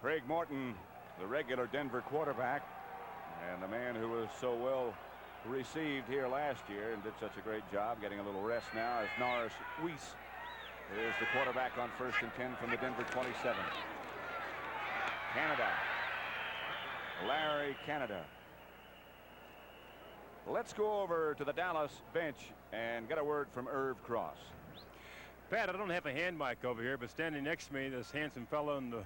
Craig Morton, the regular Denver quarterback, and the man who was so well received here last year and did such a great job getting a little rest now, is Norris Weiss. Is the quarterback on 1st and 10 from the Denver 27. Canada. Larry Canada. Let's go over to the Dallas bench and get a word from Irv Cross. Pat, I don't have a hand mic over here, but standing next to me, this handsome fellow in the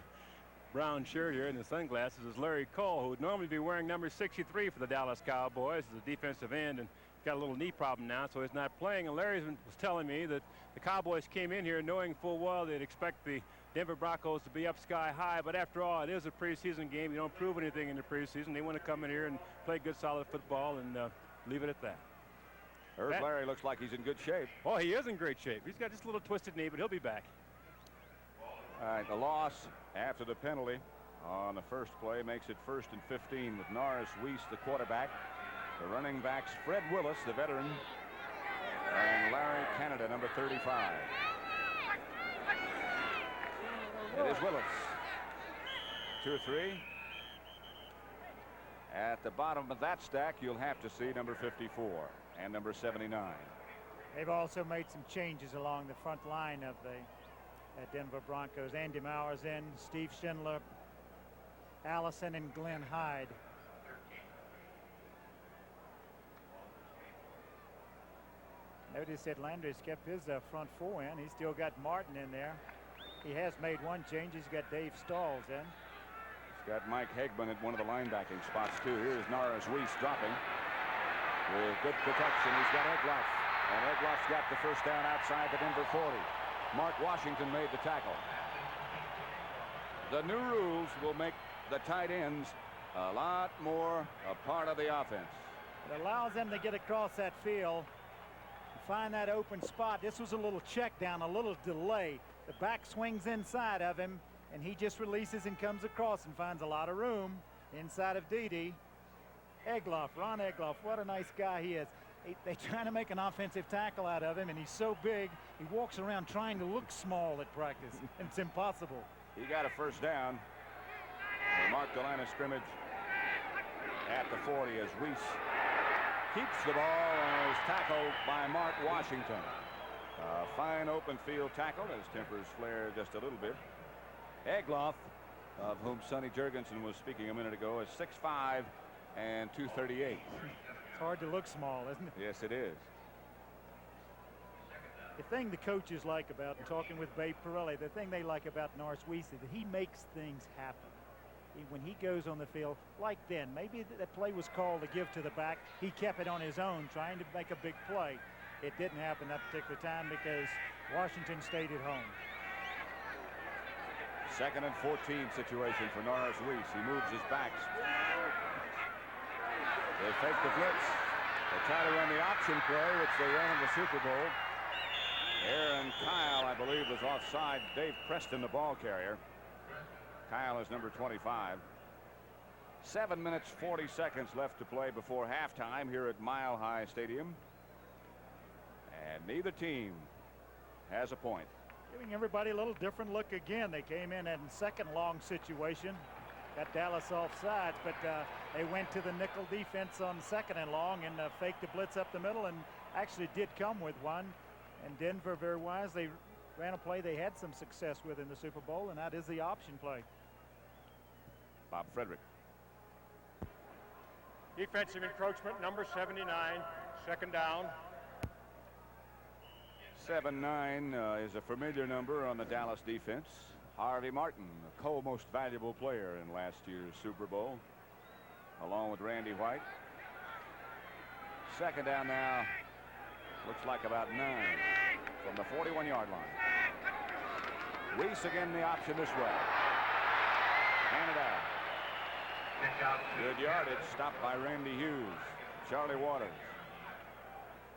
brown shirt here and the sunglasses, is Larry Cole, who would normally be wearing number 63 for the Dallas Cowboys as a defensive end, and got a little knee problem now, so he's not playing. And Larry was telling me that the Cowboys came in here knowing full well they'd expect the Denver Broncos to be up sky high, but after all, it is a preseason game. You don't prove anything in the preseason. They want to come in here and play good, solid football and leave it at that. Larry looks like he's in good shape. Oh, he is in great shape. He's got just a little twisted knee, but he'll be back. All right, the loss after the penalty on the first play makes it 1st and 15 with Norris Weiss, the quarterback. The running backs, Fred Willis, the veteran, and Larry Canada, number 35. It is Willis. 2 or 3. At the bottom of that stack, you'll have to see number 54 and number 79. They've also made some changes along the front line of the Denver Broncos. Andy Mauer's in, Steve Schindler, Allison, and Glenn Hyde. Notice that Landry's kept his front 4 in. He's still got Martin in there. He has made one change. He's got Dave Stalls in. He's got Mike Hegman at one of the linebacking spots too. Here's Norris Weiss dropping with good protection. He's got Egloff, and Egloff's got the first down outside the Denver 40. Mark Washington made the tackle. The new rules will make the tight ends a lot more a part of the offense. It allows them to get across that field, find that open spot. This was a little check down, a little delay. The back swings inside of him, and he just releases and comes across and finds a lot of room inside of Dede. Egloff, Ron Egloff, what a nice guy he is. They're trying to make an offensive tackle out of him, and he's so big, he walks around trying to look small at practice, and it's impossible. He got a first down. They marked the line of scrimmage at the 40 as Weiss keeps the ball and is tackled by Mark Washington. Fine open field tackle as tempers flare just a little bit. Egloff, of whom Sonny Jurgensen was speaking a minute ago, is 6'5" and 238. It's hard to look small, isn't it? Yes, it is. The thing the coaches like about talking with Babe Pirelli, the thing they like about Norris Weiss is that he makes things happen. When he goes on the field, like then, maybe that play was called to give to the back. He kept it on his own, trying to make a big play. It didn't happen that particular time because Washington stayed at home. 2nd and 14 situation for Norris Weiss. He moves his backs. They fake the blitz. They try to run the option play, which they ran in the Super Bowl. Aaron Kyle, I believe, was offside. Dave Preston, the ball carrier. Kyle is number 25. 7 minutes, 40 seconds left to play before halftime here at Mile High Stadium. And neither team has a point. Giving everybody a little different look again. They came in 2nd long situation. Got Dallas offsides, but they went to the nickel defense on 2nd and long and faked the blitz up the middle and actually did come with one. And Denver, very wise, they ran a play they had some success with in the Super Bowl, and that is the option play. Bob Frederick. Defensive encroachment, number 79, 2nd down. 7-9 is a familiar number on the Dallas defense. Harvey Martin, the co-most valuable player in last year's Super Bowl, along with Randy White. 2nd down now. Looks like about 9 from the 41-yard line. Weiss again the option this way. Canada. Good yardage, stopped by Randy Hughes. Charlie Waters.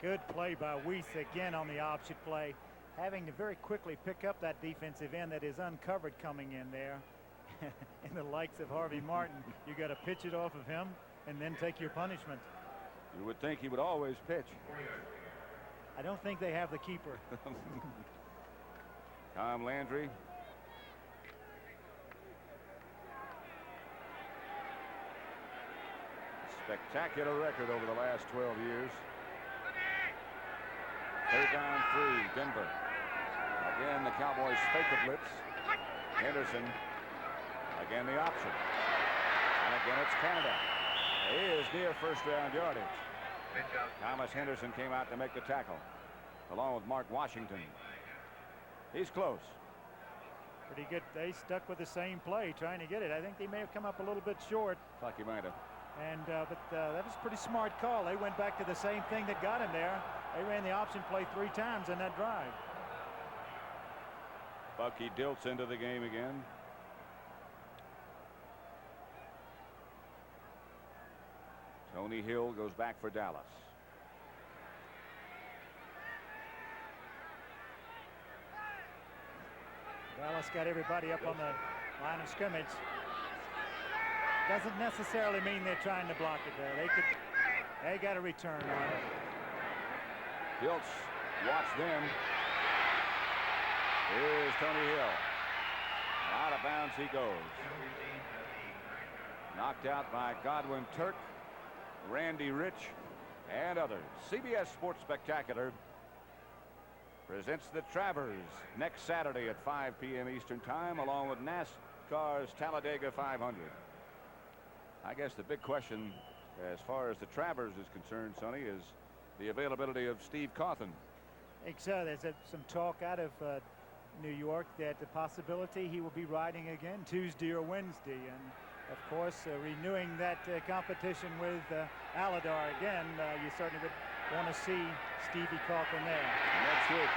Good play by Weiss again on the option play, having to very quickly pick up that defensive end that is uncovered coming in there. And the likes of Harvey Martin, you got to pitch it off of him and then take your punishment. You would think he would always pitch. I don't think they have the keeper. Tom Landry. Spectacular record over the last 12 years. Third down 3, Denver. Again, the Cowboys fake a blitz. Henderson. Again, the option. And again, it's Canada. He is near first-round yardage. Thomas Henderson came out to make the tackle, along with Mark Washington. He's close. Pretty good. They stuck with the same play, trying to get it. I think they may have come up a little bit short. Fuck, you might have. And but that was a pretty smart call. They went back to the same thing that got him there. They ran the option play 3 times in that drive. Bucky Dilts into the game again. Tony Hill goes back for Dallas. Dallas got everybody up on the line of scrimmage. Doesn't necessarily mean they're trying to block it there. They got a return on it. Dilts, watch them. Here's Tony Hill. Out of bounds he goes. Knocked out by Godwin Turk, Randy Rich, and others. CBS Sports Spectacular presents the Travers next Saturday at 5 p.m. Eastern Time, along with NASCAR's Talladega 500. I guess the big question as far as the Travers is concerned, Sonny, is the availability of Steve Cawthon. I think so. There's some talk out of New York that the possibility he will be riding again Tuesday or Wednesday. And, of course, renewing that competition with Aladar again, you certainly would want to see Stevie Cawthon there. Next week,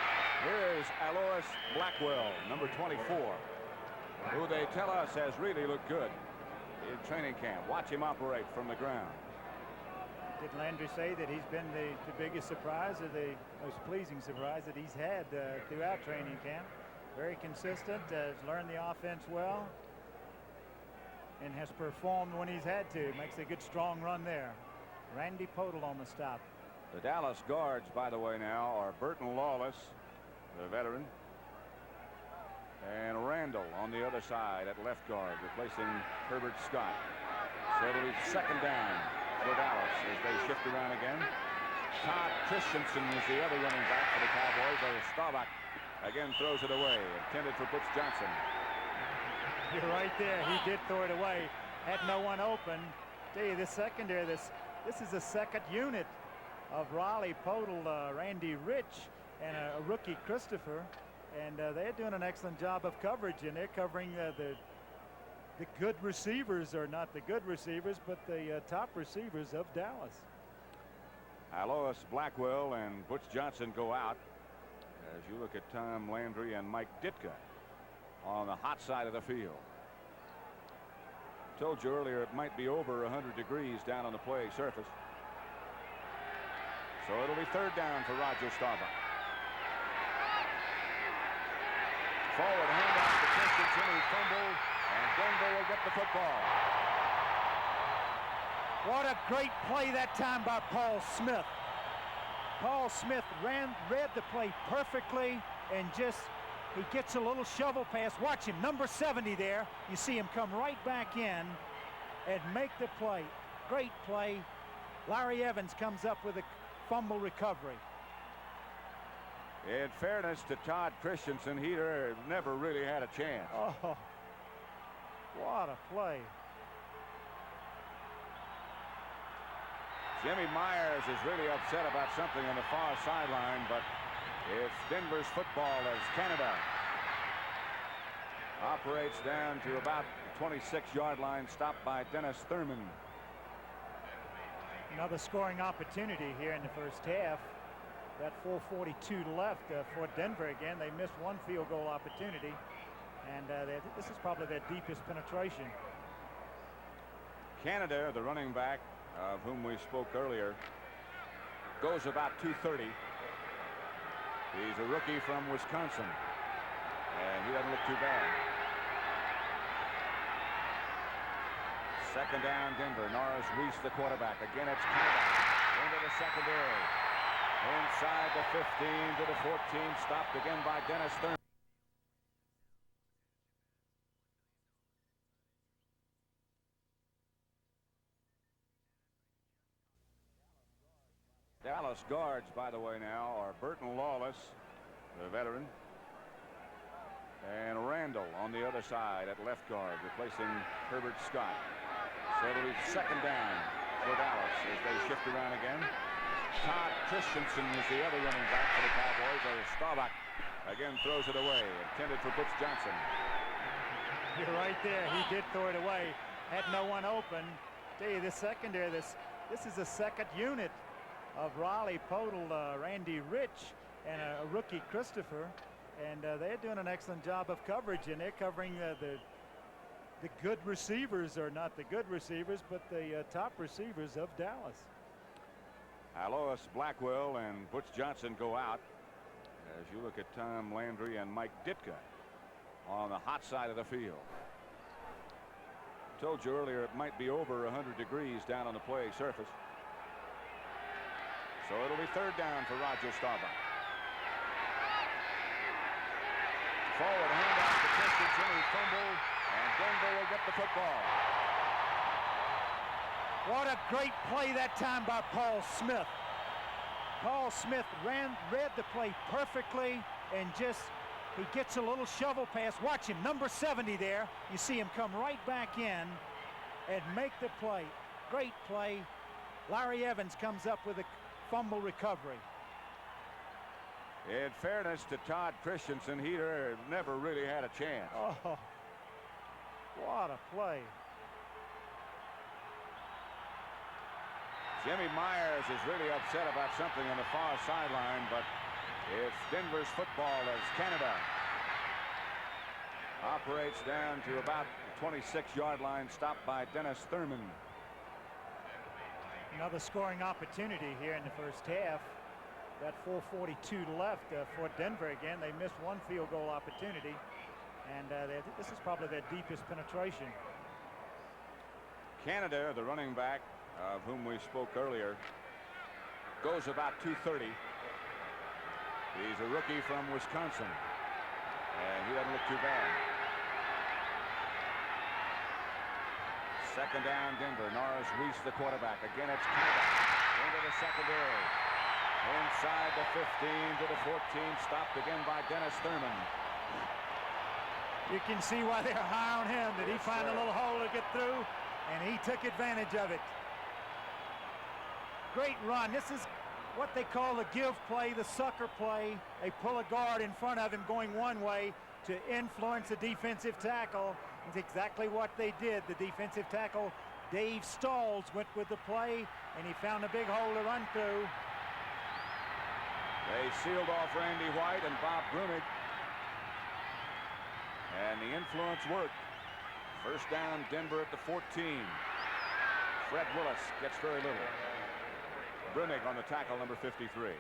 here is Alois Blackwell, number 24, who they tell us has really looked good in training camp. Watch him operate from the ground. Did Landry say that he's been the biggest surprise, or the most pleasing surprise that he's had throughout training camp? Very consistent, has learned the offense well, and has performed when he's had to. Makes a good strong run there. Randy Podol on the stop. The Dallas guards, by the way, now are Burton Lawless, the veteran, and Randall on the other side at left guard, replacing Herbert Scott. So it'll be second down for Dallas as they shift around again. Todd Christensen is the other running back for the Cowboys. Staubach again throws it away, intended for Butch Johnson. You're right there. He did throw it away. Had no one open. Tell you, this secondary, this is a second unit of Raleigh, Podol, Randy Rich, and a rookie Christopher, and they're doing an excellent job of coverage, and they're covering the good receivers, or not the good receivers, but the top receivers of Dallas. Alois Blackwell and Butch Johnson go out as you look at Tom Landry and Mike Ditka on the hot side of the field. Told you earlier it might be over 100 degrees down on the play surface. So it'll be third down for Roger Staubach. Forward handoff to Christensen, who fumbled, and Denver will get the football. What a great play that time by Paul Smith. Paul Smith read the play perfectly, and just he gets a little shovel pass. Watch him, number 70 there. You see him come right back in and make the play. Great play. Larry Evans comes up with a fumble recovery. In fairness to Todd Christensen, he never really had a chance. Oh, what a play. Jimmy Myers is really upset about something on the far sideline, but it's Denver's football as Canada operates down to about the 26-yard line, stopped by Dennis Thurman. Another scoring opportunity here in the first half. Got 4:42 left for Denver again. They missed one field goal opportunity, and this is probably their deepest penetration. Canada, the running back of whom we spoke earlier, goes about 230. He's a rookie from Wisconsin, and he doesn't look too bad. Second down, Denver. Norris Reese, the quarterback. Again, it's Canada into the secondary. Inside the 15 to the 14. Stopped again by Dennis Thurman. Dallas guards, by the way, now are Burton Lawless, the veteran, and Randall on the other side at left guard, replacing Herbert Scott. So it'll be second down for Dallas as they shift around again. Todd Christensen is the other running back for the Cowboys. As Staubach again throws it away, intended for Butch Johnson. You're right there. He did throw it away. Had no one open. Tell you, this secondary, this is a second unit of Riley Podol, Randy Rich, and a rookie Christopher, and they're doing an excellent job of coverage, and they're covering the good receivers, or not the good receivers, but the top receivers of Dallas. Alois Blackwell and Butch Johnson go out as you look at Tom Landry and Mike Ditka on the hot side of the field. Told you earlier it might be over 100 degrees down on the play surface. So it'll be third down for Roger Staubach. Forward handoff to Christensen, who fumbled, and Denver will get the football. What a great play that time by Paul Smith. Paul Smith read the play perfectly, and just he gets a little shovel pass. Watch him, number 70 there. You see him come right back in and make the play. Great play. Larry Evans comes up with a fumble recovery. In fairness to Todd Christensen, he never really had a chance. Oh, what a play. Jimmy Myers is really upset about something on the far sideline, but it's Denver's football as Canada operates down to about the 26-yard line, stopped by Dennis Thurman. Another scoring opportunity here in the first half. Got 4:42 left for Denver again. They missed one field goal opportunity, and this is probably their deepest penetration. Canada, the running back of whom we spoke earlier, goes about 230. He's a rookie from Wisconsin, and he doesn't look too bad. Second down, Denver. Norris Reese, the quarterback. Again, it's Canada into the secondary. Inside the 15 to the 14. Stopped again by Dennis Thurman. You can see why they're high on him. Did he find a little hole to get through? And he took advantage of it. Great run. This is what they call the give play, the sucker play. They pull a guard in front of him going one way to influence a defensive tackle. It's exactly what they did. The defensive tackle, Dave Stalls, went with the play, and he found a big hole to run through. They sealed off Randy White and Bob Brunig, and the influence worked. First down, Denver at the 14. Fred Willis gets very little. Brunig on the tackle, number 53.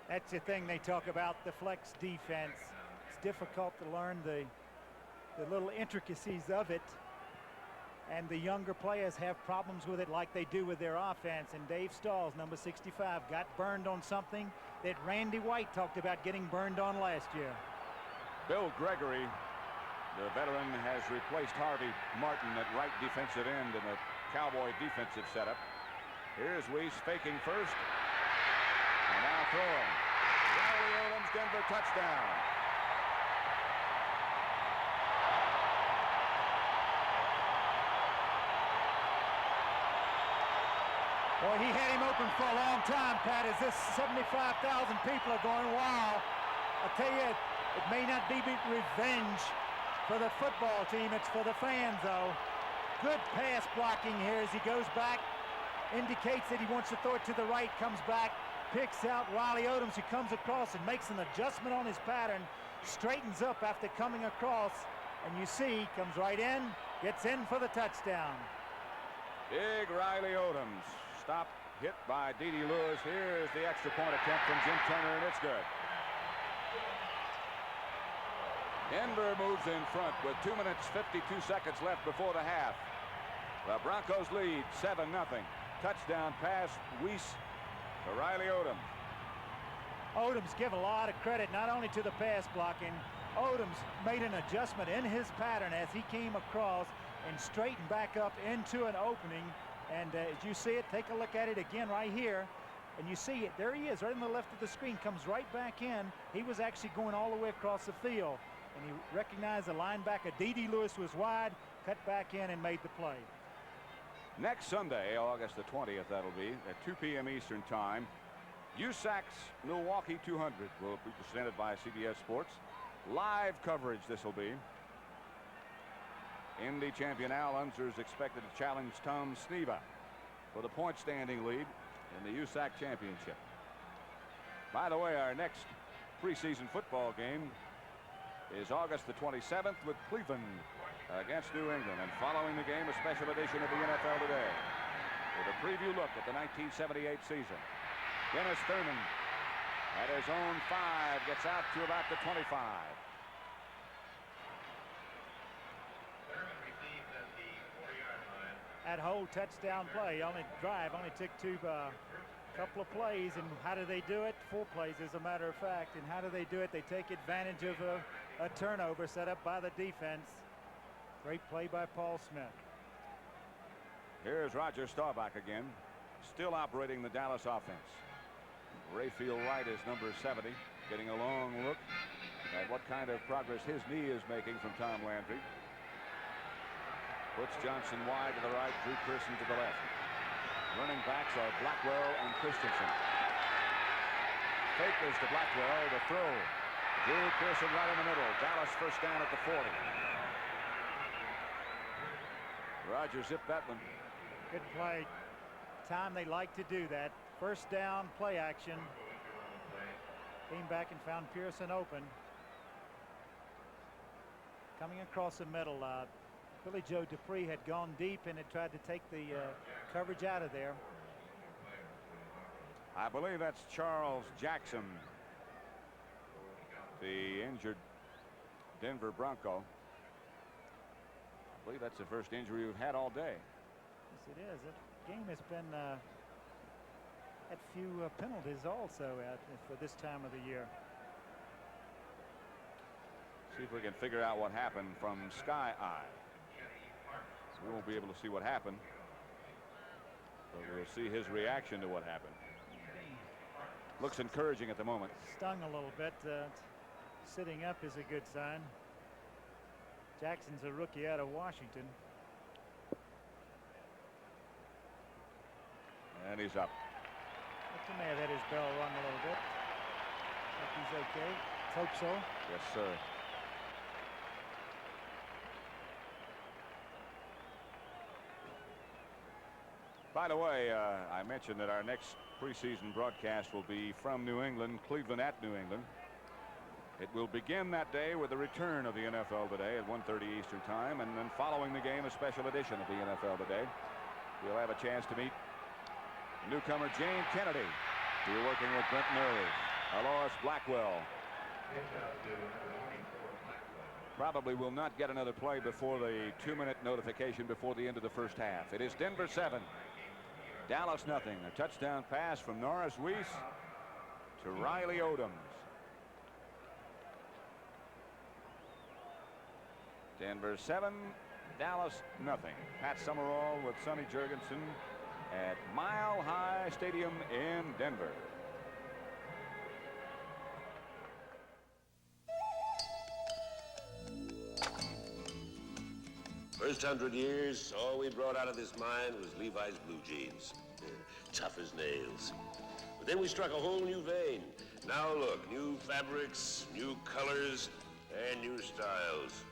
That's the thing they talk about, the flex defense. It's difficult to learn the little intricacies of it, and the younger players have problems with it like they do with their offense. And Dave Stalls, number 65, got burned on something that Randy White talked about getting burned on last year. Bill Gregory, the veteran, has replaced Harvey Martin at right defensive end in the Cowboy defensive setup. Here's Weiss faking first, and now throwing. Riley Odom's Denver touchdown. Boy, he had him open for a long time, Pat, as this 75,000 people are going, wow. I'll tell you, it may not be revenge for the football team. It's for the fans, though. Good pass blocking here as he goes back. Indicates that he wants to throw it to the right, comes back, picks out Riley Odoms, who comes across and makes an adjustment on his pattern, straightens up after coming across, and you see, comes right in, gets in for the touchdown. Big Riley Odoms. Stop, hit by Dede Lewis. Here's the extra point attempt from Jim Turner, and it's good. Denver moves in front with 2 minutes 52 seconds left before the half. The Broncos lead 7-0. Touchdown pass, Weiss to Riley Odoms. Odoms give a lot of credit not only to the pass blocking. Odoms made an adjustment in his pattern as he came across and straightened back up into an opening. And as you see it, take a look at it again right here. And you see it. There he is, right on the left of the screen. Comes right back in. He was actually going all the way across the field. And he recognized the linebacker, D.D. Lewis, was wide, cut back in and made the play. Next Sunday, August the 20th, that'll be at 2 p.m. Eastern Time. USAC's Milwaukee 200 will be presented by CBS Sports. Live coverage this will be. Indy champion Al Unser is expected to challenge Tom Sneva for the point standing lead in the USAC championship. By the way, our next preseason football game is August the 27th with Cleveland against New England. And following the game, a special edition of the NFL Today with a preview look at the 1978 season. Dennis Thurman at his own 5 gets out to about the 25. That whole touchdown play, only took couple of plays. And how do they do it? 4 plays, as a matter of fact. And how do they do it? They take advantage of a turnover set up by the defense. Great play by Paul Smith. Here's Roger Staubach again, still operating the Dallas offense. Rayfield Wright is number 70, getting a long look at what kind of progress his knee is making from Tom Landry. Puts Johnson wide to the right, Drew Pearson to the left. Running backs are Blackwell and Christensen. Fake is to Blackwell, the throw. Drew Pearson right in the middle. Dallas first down at the 40. Roger zipped that one. Good play. Time they like to do that. First down, play action. Came back and found Pearson open. Coming across the middle, Billy Joe Dupree had gone deep and had tried to take the coverage out of there. I believe that's Charles Jackson, the injured Denver Bronco. I believe that's the first injury we've had all day. Yes, it is. The game has been had few penalties also for this time of the year. See if we can figure out what happened from Sky Eye. We won't be able to see what happened, but we'll see his reaction to what happened. Looks encouraging at the moment. Stung a little bit. Sitting up is a good sign. Jackson's a rookie out of Washington. And he's up. He may have had his bell rung a little bit. I think he's okay. Let's hope so. Yes, sir. By the way, I mentioned that our next preseason broadcast will be from New England, Cleveland at New England. It will begin that day with the return of the NFL Today at 1:30 Eastern Time, and then following the game, a special edition of the NFL Today. We'll have a chance to meet newcomer Jane Kennedy. We're working with Brent Murray, Alois Blackwell. Probably will not get another play before the 2-minute notification before the end of the first half. It is Denver 7, Dallas nothing. A touchdown pass from Norris Weiss to Riley Odoms. Denver 7, Dallas nothing. Pat Summerall with Sonny Jurgensen at Mile High Stadium in Denver. First 100 years, all we brought out of this mine was Levi's blue jeans. Tough as nails. But then we struck a whole new vein. Now look, new fabrics, new colors, and new styles.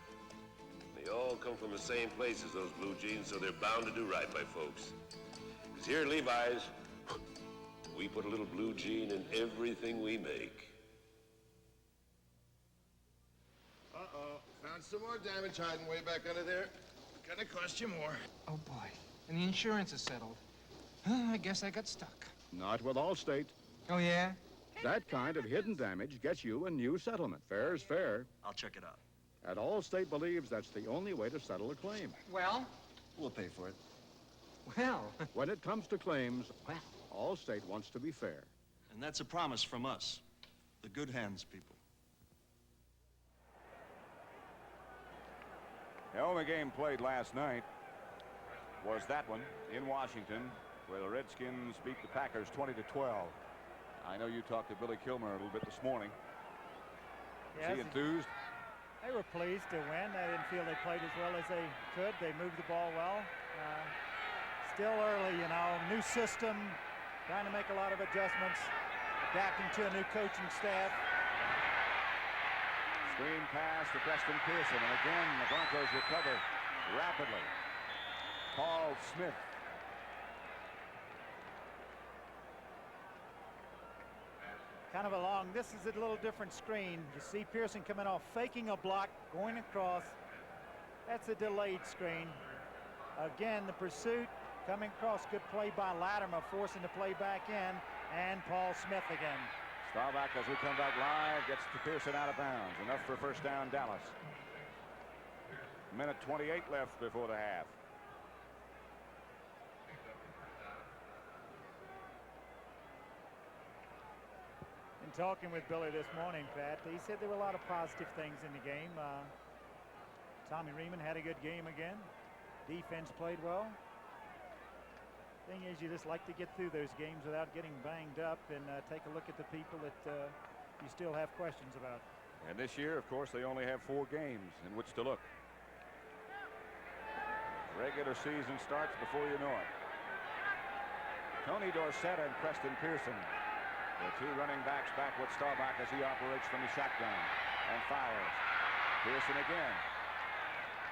They all come from the same place as those blue jeans, so they're bound to do right by folks. Because here at Levi's, we put a little blue jean in everything we make. Uh-oh. Found some more damage hiding way back under there. Gonna cost you more. Oh, boy. And the insurance is settled. I guess I got stuck. Not with Allstate. Oh, yeah? That kind of hidden damage gets you a new settlement. Fair's fair. I'll check it out. And Allstate believes that's the only way to settle a claim. Well? We'll pay for it. Well. When it comes to claims, Well. Allstate wants to be fair. And that's a promise from us, the good hands people. The only game played last night was that one in Washington, where the Redskins beat the Packers 20-12. I know you talked to Billy Kilmer a little bit this morning. Yes, Is he enthused? They were pleased to win. They didn't feel they played as well as they could. They moved the ball well. Still early, you know, new system, trying to make a lot of adjustments, adapting to a new coaching staff. Screen pass to Preston Pearson, and again the Broncos recover rapidly. Paul Smith. Kind of a long, this is a little different screen. You see Pearson coming off, faking a block, going across. That's a delayed screen. Again, the pursuit coming across. Good play by Latimer, forcing the play back in, and Paul Smith again. Staubach, as we come back live, gets to Pearson out of bounds. Enough for first down, Dallas. Minute 28 left before the half. In talking with Billy this morning, Pat, he said there were a lot of positive things in the game. Tommy Riemann had a good game again. Defense played well. Thing is, you just like to get through those games without getting banged up and take a look at the people that you still have questions about. And this year, of course, they only have 4 games in which to look. Regular season starts before you know it. Tony Dorsett and Preston Pearson, the 2 running backs, back with Staubach as he operates from the shotgun and fires. Pearson again.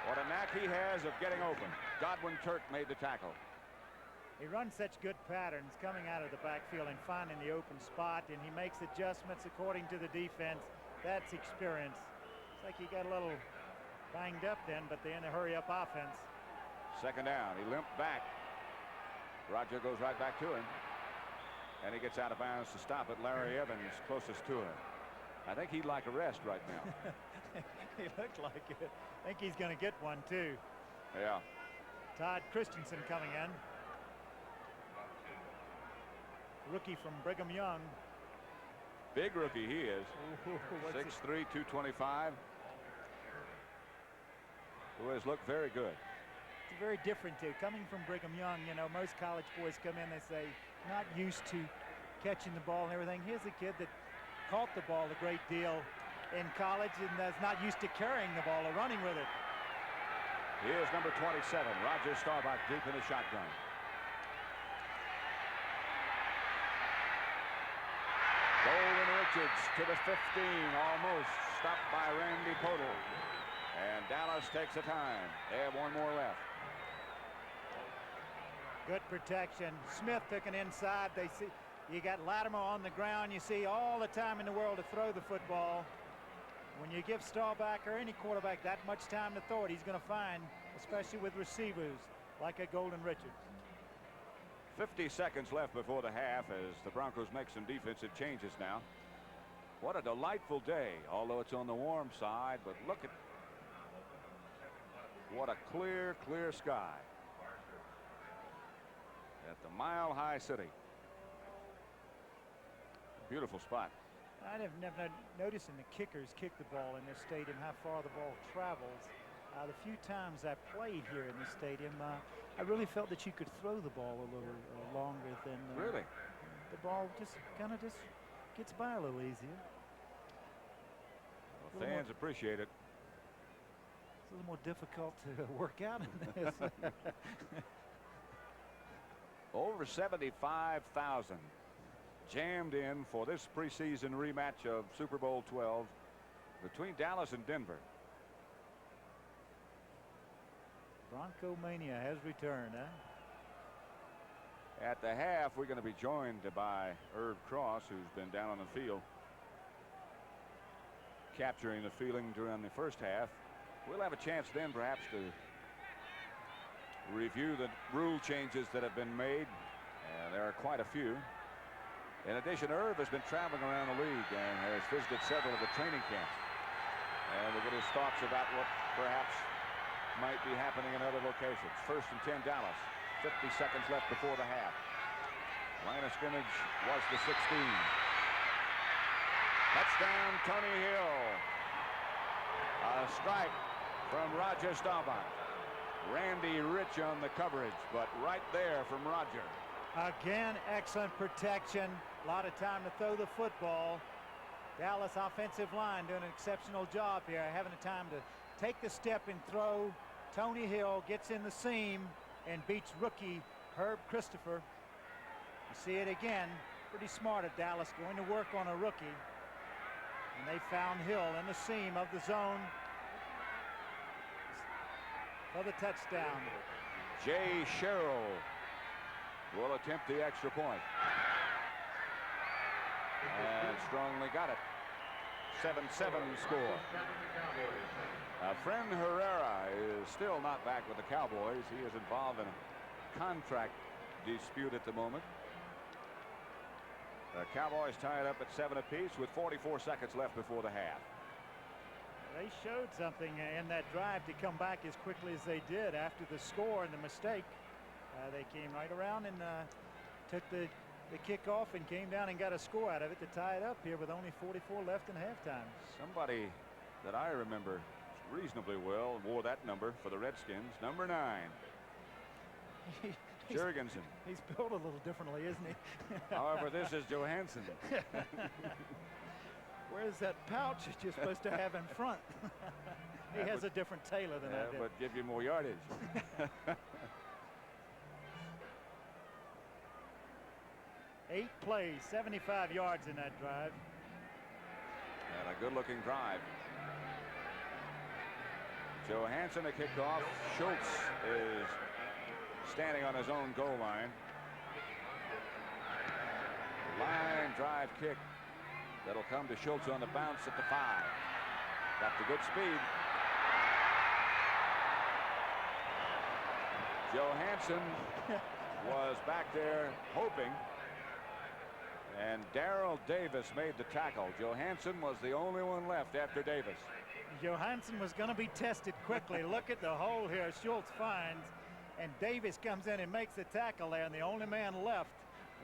What a knack he has of getting open. Godwin Turk made the tackle. He runs such good patterns coming out of the backfield and finding the open spot, and he makes adjustments according to the defense. That's experience. It's like he got a little banged up then, but they're in a hurry-up offense. Second down. He limped back. Roger goes right back to him, and he gets out of bounds to stop it. Larry Evans closest to him. I think he'd like a rest right now. He looked like it. I think he's going to get one too. Yeah. Todd Christensen coming in. Rookie from Brigham Young. Big rookie he is. 6'3", 225. Who has looked very good. It's very different too. Coming from Brigham Young, you know, most college boys come in, they say, not used to catching the ball and everything. Here's a kid that caught the ball a great deal in college and is not used to carrying the ball or running with it. Here's number 27, Roger Staubach, deep in the shotgun. Golden Richards to the 15, almost stopped by Randy Podol. And Dallas takes a time. They have 1 more left. Good protection. Smith took an inside. They see you got Latimer on the ground. You see all the time in the world to throw the football. When you give Staubach or any quarterback that much time to throw it, he's going to find, especially with receivers like a Golden Richards. 50 seconds left before the half as the Broncos make some defensive changes now. What a delightful day, although it's on the warm side, but look at what a clear sky at the Mile High City. Beautiful spot. I have never noticed when the kickers kick the ball in this stadium how far the ball travels. The few times I played here in this stadium, I really felt that you could throw the ball a little longer than really. The ball just kind of just gets by a little easier. Well, fans appreciate it. It's a little more difficult to work out in this. Over 75,000 jammed in for this preseason rematch of Super Bowl 12 between Dallas and Denver. Bronco Mania has returned, huh? At the half, we're going to be joined by Herb Cross, who's been down on the field capturing the feeling during the first half. We'll have a chance then perhaps to review the rule changes that have been made, and there are quite a few. In addition, Herb has been traveling around the league and has visited several of the training camps, and we'll get his thoughts about what perhaps might be happening in other locations. 1st and 10 Dallas. 50 seconds left before the half. Line of scrimmage was the 16. Touchdown, Tony Hill. A strike from Roger Staubach. Randy Rich on the coverage, but right there from Roger. Again, excellent protection. A lot of time to throw the football. Dallas offensive line doing an exceptional job here, having the time to take the step and throw. Tony Hill gets in the seam and beats rookie Herb Christopher. You see it again. Pretty smart of Dallas going to work on a rookie. And they found Hill in the seam of the zone for the touchdown. Jay Sherrill will attempt the extra point. And strongly got it. 7-7 score. Fren Herrera is still not back with the Cowboys. He is involved in a contract dispute at the moment. The Cowboys tied up at 7 apiece with 44 seconds left before the half. They showed something in that drive to come back as quickly as they did after the score and the mistake. They came right around and took the kickoff and came down and got a score out of it to tie it up here with only 44 left in halftime. Somebody that I remember reasonably well wore that number for the Redskins, number 9. Jurgensen. He's built a little differently, isn't he? However, this is Johansson. Where's that pouch that you're supposed to have in front? He has a different tailor than I did. But give you more yardage. 8 plays, 75 yards in that drive. And a good-looking drive. Johansson a kickoff. Schultz is standing on his own goal line. Line drive kick that'll come to Schultz on the bounce at the 5. Got the good speed. Johansson was back there hoping, and Darrell Davis made the tackle. Johansson was the only one left after Davis. Johansson was going to be tested quickly. Look at the hole here. Schultz finds, and Davis comes in and makes the tackle there, and the only man left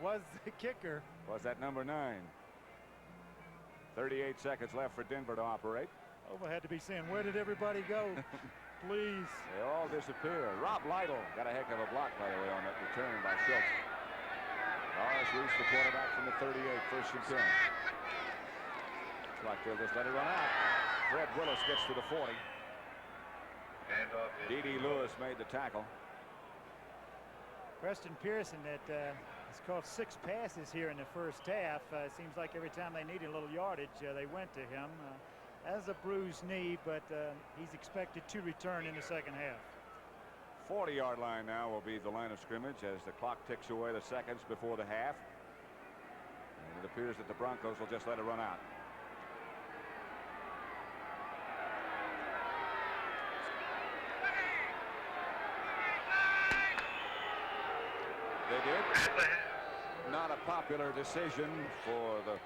was the kicker. Was that number 9. 38 seconds left for Denver to operate. Over had to be saying, where did everybody go? Please. They all disappear. Rob Lytle got a heck of a block, by the way, on that return by Schultz. Morris Reese, the quarterback from the 38, first and 10. Looks like they'll just let it run out. Fred Willis gets to the 40. D.D. Lewis made the tackle. Preston Pearson that has caught 6 passes here in the first half. Seems like every time they needed a little yardage, they went to him. Has a bruised knee, but he's expected to return in the second half. 40-yard line now will be the line of scrimmage as the clock ticks away the seconds before the half. And it appears that the Broncos will just let it run out. They did. Not a popular decision for the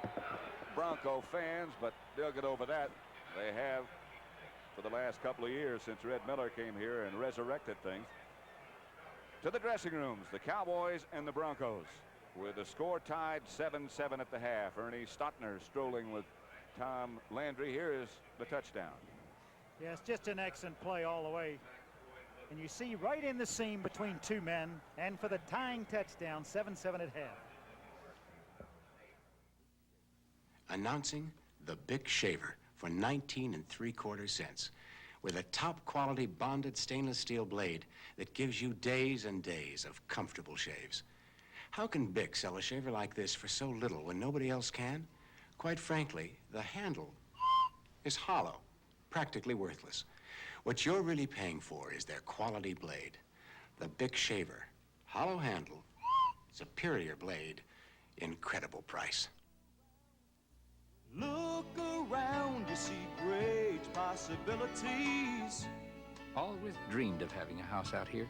Bronco fans, but they'll get over that. They have for the last couple of years since Red Miller came here and resurrected things. To the dressing rooms, the Cowboys and the Broncos, with the score tied 7-7 at the half. Ernie Stotner strolling with Tom Landry. Here is the touchdown. Yes, just an excellent play all the way. And you see right in the seam between 2 men, and for the tying touchdown, 7-7 at half. Announcing the Bic Shaver for 19 3/4 cents, with a top quality bonded stainless steel blade that gives you days and days of comfortable shaves. How can Bic sell a shaver like this for so little when nobody else can? Quite frankly, the handle is hollow, practically worthless. What you're really paying for is their quality blade. The Bic Shaver. Hollow handle, superior blade, incredible price. Look around, you see great possibilities. Always dreamed of having a house out here.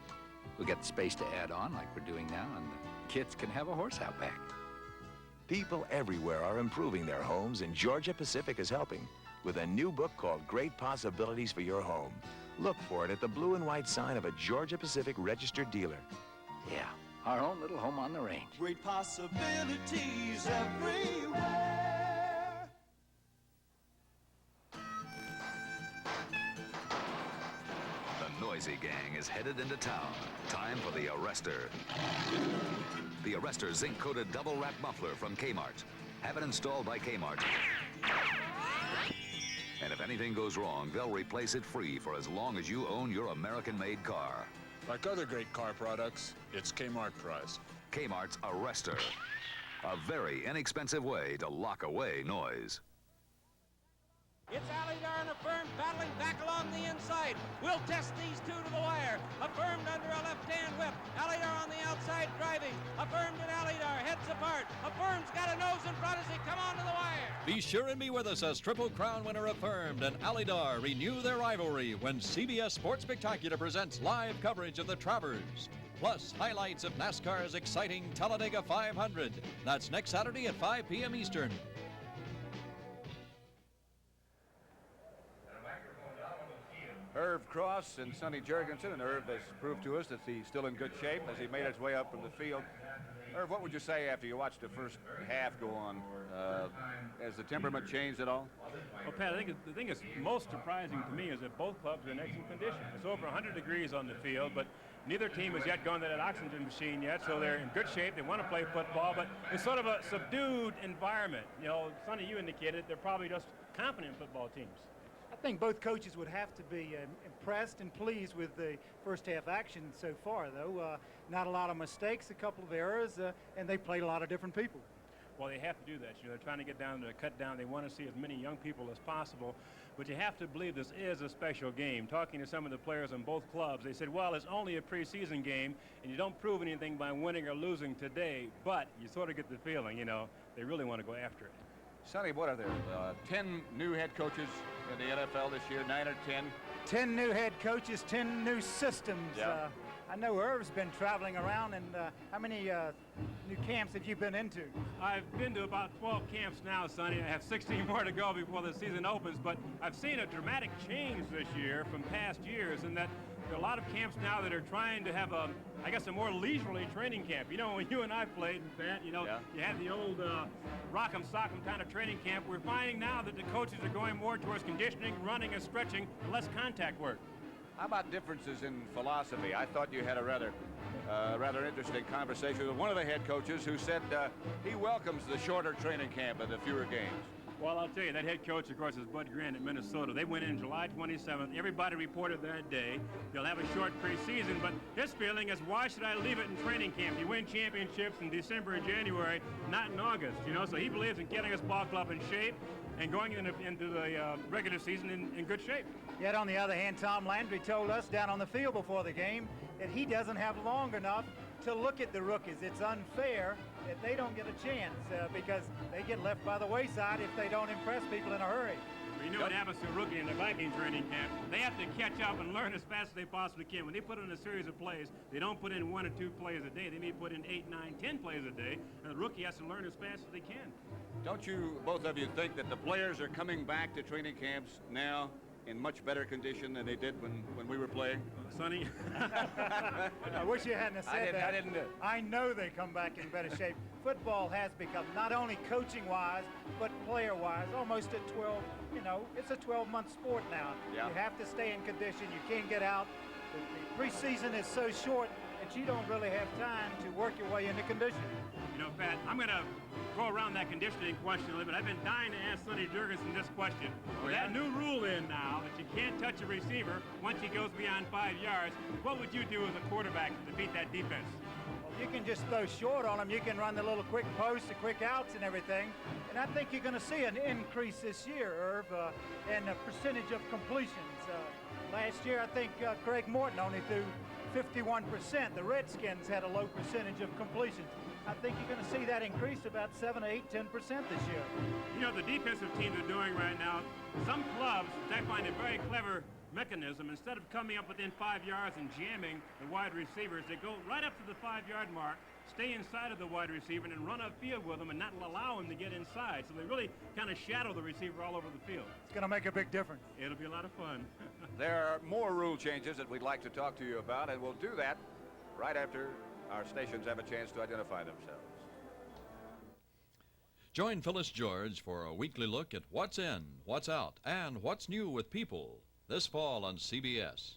We got the space to add on like we're doing now, and the kids can have a horse out back. People everywhere are improving their homes, and Georgia Pacific is helping with a new book called Great Possibilities for Your Home. Look for it at the blue and white sign of a Georgia Pacific registered dealer. Yeah, our own little home on the range. Great possibilities everywhere. The crazy gang is headed into town. Time for the Arrestor. The Arrestor zinc-coated double-wrap muffler from Kmart. Have it installed by Kmart. And if anything goes wrong, they'll replace it free for as long as you own your American-made car. Like other great car products, it's Kmart price. Kmart's Arrestor. A very inexpensive way to lock away noise. It's Alydar and Affirmed battling back along the inside. We'll test these two to the wire. Affirmed under a left-hand whip. Alydar on the outside driving. Affirmed and Alydar heads apart. Affirmed's got a nose in front as they come onto the wire. Be sure and be with us as Triple Crown winner Affirmed and Alydar renew their rivalry when CBS Sports Spectacular presents live coverage of the Travers. Plus, highlights of NASCAR's exciting Talladega 500. That's next Saturday at 5 p.m. Eastern. Irv Cross and Sonny Jurgensen, and Irv has proved to us that he's still in good shape as he made his way up from the field. Irv, what would you say after you watched the first half go on? Has the temperament changed at all? Well, Pat, I think the thing that's most surprising to me is that both clubs are in excellent condition. It's over 100 degrees on the field, but neither team has yet gone to that oxygen machine yet, so they're in good shape. They want to play football, but it's sort of a subdued environment. You know, Sonny, you indicated they're probably just competent football teams. I think both coaches would have to be impressed and pleased with the first half action so far, though. Not a lot of mistakes, a couple of errors, and they played a lot of different people. Well, they have to do that. You know, they're trying to get down to cut down. They want to see as many young people as possible. But you have to believe this is a special game. Talking to some of the players on both clubs, they said, well, it's only a preseason game, and you don't prove anything by winning or losing today. But you sort of get the feeling, you know, they really want to go after it. Sonny, what are there? 10 new head coaches in the NFL this year, 9 or 10? 10 new head coaches, 10 new systems. Yeah. I know Irv's been traveling around, and how many new camps have you been into? I've been to about 12 camps now, Sonny. I have 16 more to go before the season opens, but I've seen a dramatic change this year from past years in that there are a lot of camps now that are trying to have a more leisurely training camp. You know, when you and I played, Pat, you know, you had the old rock'em sock'em kind of training camp. We're finding now that the coaches are going more towards conditioning, running and stretching, and less contact work. How about differences in philosophy? I thought you had a rather interesting conversation with one of the head coaches who said he welcomes the shorter training camp and the fewer games. Well, I'll tell you, that head coach, of course, is Bud Grant at Minnesota. They went in July 27th. Everybody reported that day. They'll have a short preseason, but his feeling is, why should I leave it in training camp? You win championships in December and January, not in August, you know? So he believes in getting his ball club in shape and going into the regular season in good shape. Yet, on the other hand, Tom Landry told us down on the field before the game that he doesn't have long enough to look at the rookies. It's unfair that they don't get a chance because they get left by the wayside if they don't impress people in a hurry. Well, you know what happens to a rookie in the Viking training camp? They have to catch up and learn as fast as they possibly can. When they put in a series of plays, they don't put in 1 or 2 plays a day. They may put in 8, 9, 10 plays a day, and the rookie has to learn as fast as they can. Don't you, both of you, think that the players are coming back to training camps now in much better condition than they did when we were playing? Sonny? I wish you hadn't said that. I didn't do it. I know they come back in better shape. Football has become, not only coaching-wise, but player-wise, almost a 12, you know, it's a 12-month sport now. Yeah. You have to stay in condition. You can't get out. The preseason is so short that you don't really have time to work your way into condition. You know, Pat, I'm going to go around that conditioning question a little bit. I've been dying to ask Sonny Jurgensen this question. With that new rule in now that you can't touch a receiver once he goes beyond 5 yards, what would you do as a quarterback to beat that defense? Well, you can just throw short on them. You can run the little quick posts, the quick outs and everything. And I think you're going to see an increase this year, Irv, in the percentage of completions. Last year, I think Craig Morton only threw 51%. The Redskins had a low percentage of completions. I think you're going to see that increase to about 7, 8, 10% this year. You know, the defensive teams are doing right now, some clubs, I find a very clever mechanism. Instead of coming up within 5 yards and jamming the wide receivers, they go right up to the 5-yard mark, stay inside of the wide receiver, and then run upfield with them and not allow him to get inside. So they really kind of shadow the receiver all over the field. It's going to make a big difference. It'll be a lot of fun. There are more rule changes that we'd like to talk to you about, and we'll do that right after our stations have a chance to identify themselves. Join Phyllis George for a weekly look at what's in, what's out, and what's new with People this fall on CBS.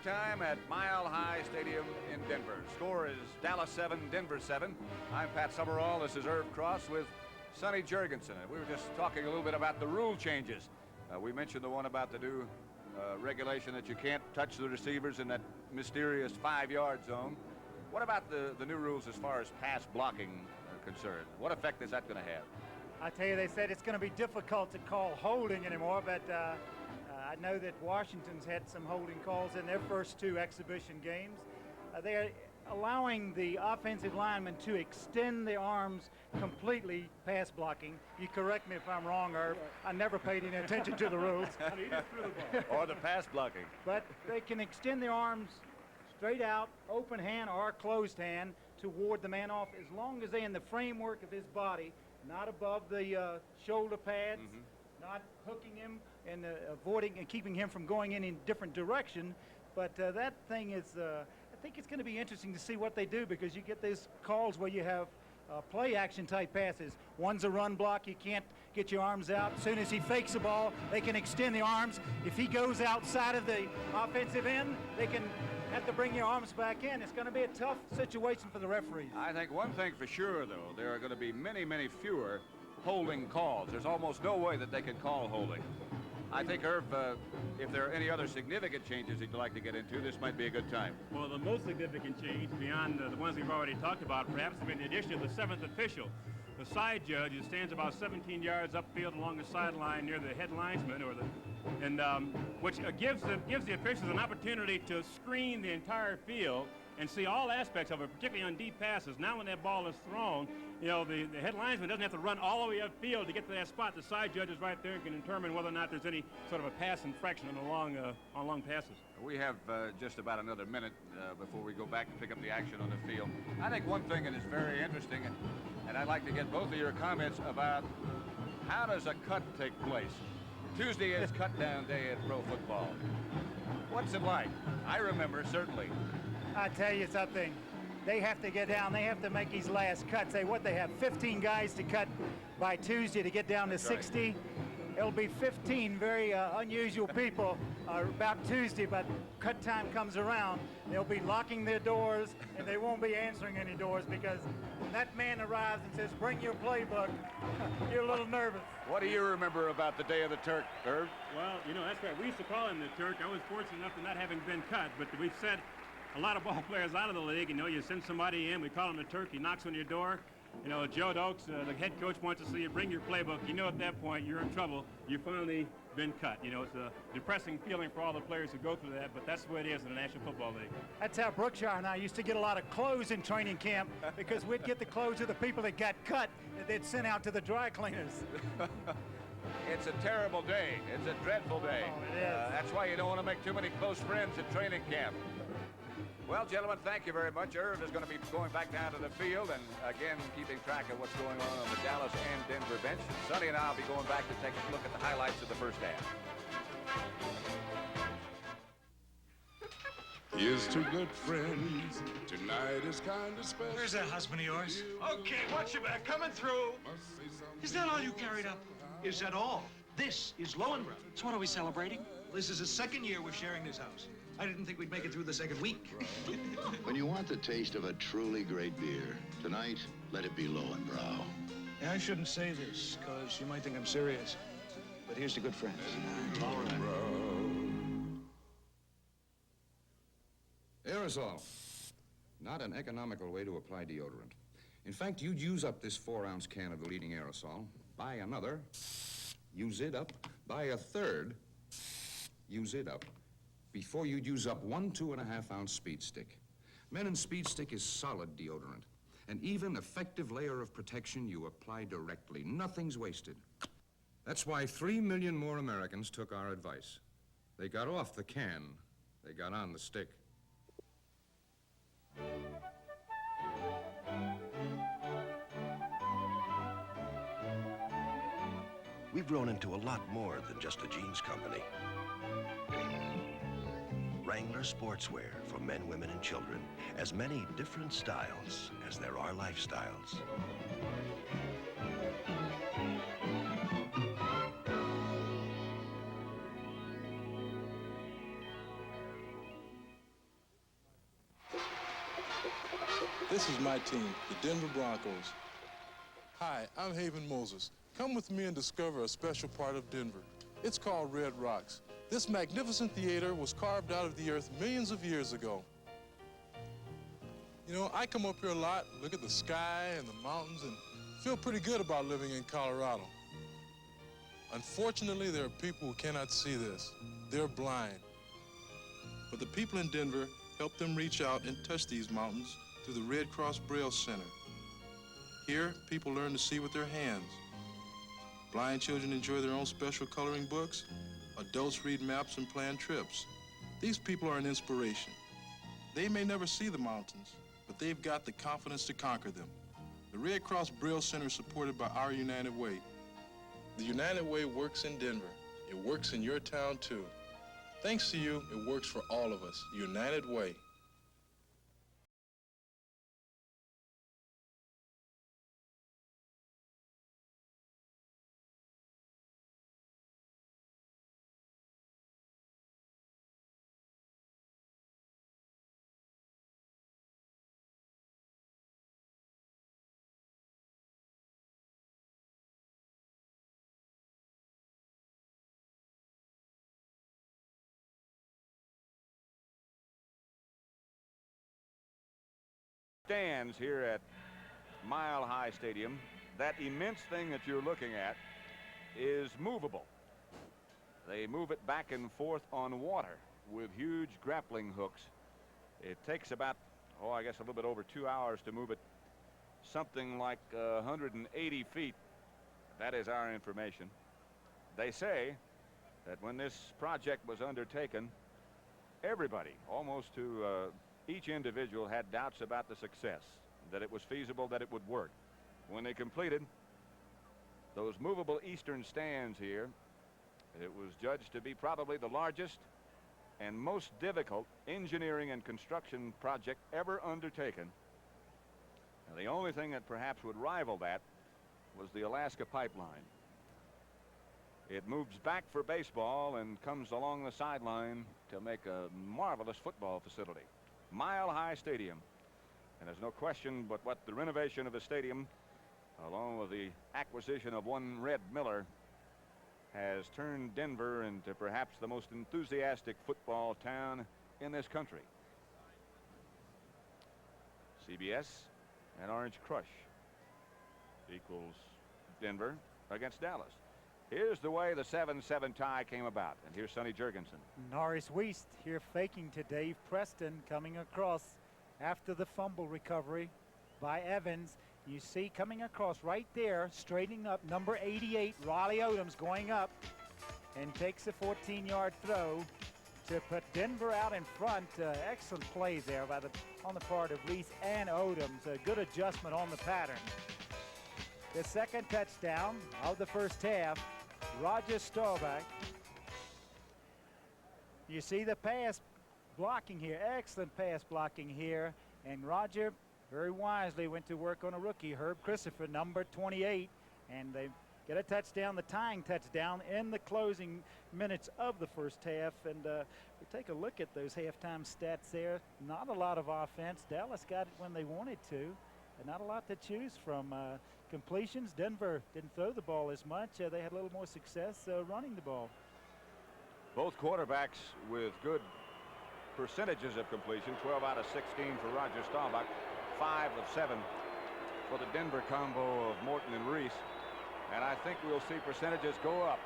time at Mile High Stadium in Denver. Score is Dallas 7, Denver 7. I'm Pat Summerall. This is Irv Cross with Sonny Jurgensen. And we were just talking a little bit about the rule changes. We mentioned the one about the new regulation that you can't touch the receivers in that mysterious 5-yard zone. What about the new rules as far as pass blocking concerned? What effect is that going to have? I tell you, they said it's going to be difficult to call holding anymore, but I know that Washington's had some holding calls in their first 2 exhibition games. They're allowing the offensive linemen to extend their arms completely pass blocking. You correct me if I'm wrong, Irv. I never paid any attention to the rules. Or the pass blocking. But they can extend their arms straight out, open hand or closed hand to ward the man off, as long as they're in the framework of his body, not above the shoulder pads, not hooking him and avoiding and keeping him from going in different direction. But that thing is, I think it's going to be interesting to see what they do, because you get these calls where you have play action type passes. One's a run block, you can't get your arms out. As soon as he fakes the ball, they can extend the arms. If he goes outside of the offensive end, they can have to bring your arms back in. It's going to be a tough situation for the referees. I think one thing for sure, though, there are going to be many, many fewer holding calls. There's almost no way that they can call holding. I think, Irv, if there are any other significant changes you'd like to get into, this might be a good time. Well, the most significant change, beyond the ones we've already talked about, perhaps, has been the addition of the 7th official. The side judge, who stands about 17 yards upfield along the sideline near the head linesman, which gives the officials an opportunity to screen the entire field and see all aspects of it, particularly on deep passes. Now when that ball is thrown, you know, the head linesman doesn't have to run all the way upfield to get to that spot. The side judge is right there and can determine whether or not there's any sort of a pass infraction on long passes. We have just about another minute before we go back and pick up the action on the field. I think one thing that is very interesting, and I'd like to get both of your comments about how does a cut take place? Tuesday is cut down day at pro football. What's it like? I remember, certainly. I tell you something, they have to get down, they have to make these last cuts. They have 15 guys to cut by Tuesday to get down to 60. Right. It'll be 15 very unusual people about Tuesday, but cut time comes around, they'll be locking their doors, and they won't be answering any doors, because when that man arrives and says, bring your playbook, you're a little nervous. What do you remember about the Day of the Turk, Irv? Well, you know, that's right. We used to call him the Turk. I was fortunate enough to not having been cut, but we've said a lot of ball players out of the league, you know, you send somebody in, we call him the Turk, he knocks on your door. You know, Joe Dokes, the head coach, wants to see you bring your playbook. You know at that point you're in trouble. You've finally been cut. You know, it's a depressing feeling for all the players who go through that, but that's the way it is in the National Football League. That's how Brookshire and I used to get a lot of clothes in training camp, because we'd get the clothes of the people that got cut that they'd sent out to the dry cleaners. It's a terrible day. It's a dreadful day. Oh, it is. That's why you don't want to make too many close friends at training camp. Well, gentlemen, thank you very much. Irv is going to be going back down to the field and, again, keeping track of what's going on the Dallas and Denver bench. Sonny and I will be going back to take a look at the highlights of the first half. Here's to good friends. Tonight is kind of special. Where's that husband of yours? Okay, watch your back. Coming through. Is that all you carried up? Is that all? This is Lowenbrow. So what are we celebrating? This is the second year we're sharing this house. I didn't think we'd make it through the second week. When you want the taste of a truly great beer, tonight, let it be Lowenbrow. Yeah, I shouldn't say this, because you might think I'm serious. But here's to good friends. Aerosol. Not an economical way to apply deodorant. In fact, you'd use up this 4-ounce can of the leading aerosol, buy another, use it up, buy a third, use it up, before you'd use up 1 2.5-ounce Speed Stick. Men Speed Stick is solid deodorant, an even, effective layer of protection you apply directly. Nothing's wasted. That's why 3 million more Americans took our advice. They got off the can. They got on the stick. We've grown into a lot more than just a jeans company. Wrangler Sportswear for men, women, and children. As many different styles as there are lifestyles. This is my team, the Denver Broncos. Hi, I'm Haven Moses. Come with me and discover a special part of Denver. It's called Red Rocks. This magnificent theater was carved out of the earth millions of years ago. You know, I come up here a lot, look at the sky and the mountains, and feel pretty good about living in Colorado. Unfortunately, there are people who cannot see this. They're blind. But the people in Denver help them reach out and touch these mountains through the Red Cross Braille Center. Here, people learn to see with their hands. Blind children enjoy their own special coloring books. Adults read maps and plan trips. These people are an inspiration. They may never see the mountains, but they've got the confidence to conquer them. The Red Cross Braille Center is supported by our United Way. The United Way works in Denver. It works in your town, too. Thanks to you, it works for all of us. United Way. Stands here at Mile High Stadium. That immense thing that you're looking at is movable. They move it back and forth on water with huge grappling hooks. It takes about, I guess a little bit over 2 hours to move it something like 180 feet. That is our information. They say that when this project was undertaken, everybody, almost to each individual, had doubts about the success, that it was feasible, that it would work. When they completed those movable eastern stands here, it was judged to be probably the largest and most difficult engineering and construction project ever undertaken. Now, the only thing that perhaps would rival that was the Alaska pipeline. It moves back for baseball and comes along the sideline to make a marvelous football facility. Mile High Stadium. And there's no question but what the renovation of the stadium, along with the acquisition of one Red Miller, has turned Denver into perhaps the most enthusiastic football town in this country. CBS and Orange Crush equals Denver against Dallas. Here's the way the 7-7 tie came about. And here's Sonny Jurgensen. Norris Wiest here faking to Dave Preston, coming across after the fumble recovery by Evans. You see coming across right there, straightening up, number 88, Riley Odoms, going up and takes a 14-yard throw to put Denver out in front. Excellent play there on the part of Reese and Odoms. A good adjustment on the pattern. The second touchdown of the first half, Roger Staubach. You see the pass blocking here, excellent pass blocking here, and Roger very wisely went to work on a rookie, Herb Christopher, number 28, and they get a touchdown, the tying touchdown in the closing minutes of the first half. And we take a look at those halftime stats there. Not a lot of offense. Dallas got it when they wanted to, and not a lot to choose from. Completions, Denver didn't throw the ball as much. They had a little more success running the ball. Both quarterbacks with good percentages of completion. 12 out of 16 for Roger Staubach, 5 of 7 for the Denver combo of Morton and Reese. And I think we'll see percentages go up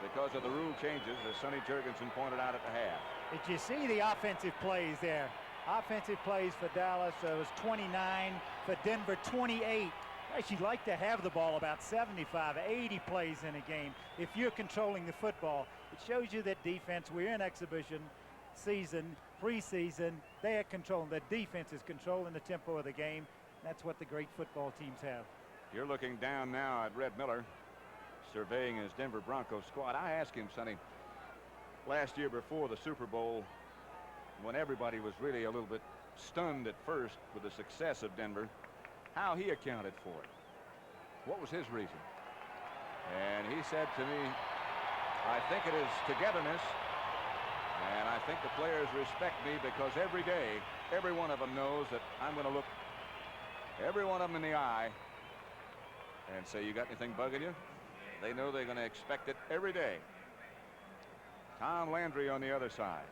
because of the rule changes, as Sonny Jurgensen pointed out at the half. Did you see the offensive plays there? Offensive plays for Dallas was 29, for Denver 28. You'd like to have the ball about 75, 80 plays in a game if you're controlling the football. It shows you that defense, we're in exhibition season, preseason, they are controlling. The defense is controlling the tempo of the game. That's what the great football teams have. You're looking down now at Red Miller, surveying his Denver Broncos squad. I asked him, Sonny, last year before the Super Bowl, when everybody was really a little bit stunned at first with the success of Denver, how he accounted for it. What was his reason? And he said to me, I think it is togetherness, and I think the players respect me because every day, every one of them knows that I'm going to look every one of them in the eye and say, you got anything bugging you? They know they're going to expect it every day. Tom Landry on the other side.